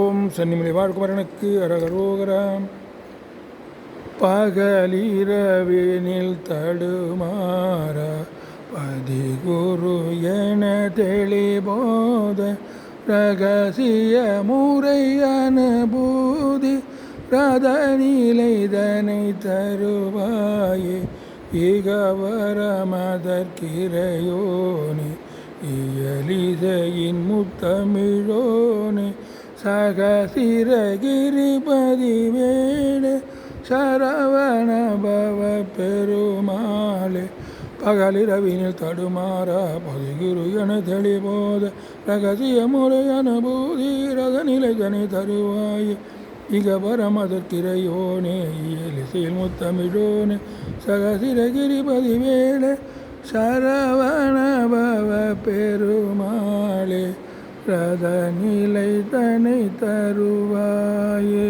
ஓம் சன்னிமலை வாழ்குமரனுக்கு அரகரோகராம். பகலிரவினில் தடுமாற பதிகுரு என தெளிபோத ரகசிய முறை அனுபூதி ரதநிலைதனை தருவாயே இகவரமதற்கிரையோனே இயலிசையின் முத்தமிழோனே சகசிரகிரிபதி வேடு சரவண பவ பெருமாளே. பகலிரவினில் தடுமாற பதிகுரு என தெளிபோத ரகசிய முறை அனுபூதி ரதநிலைதனை தருவாயே இகபரமதற்கிரையோனே இயலிசையில் முத்தமிழோனே சகசிரகிரிபதி வேடு சரவண பவ பெருமாளே ரதநிலைதனை தருவாயே.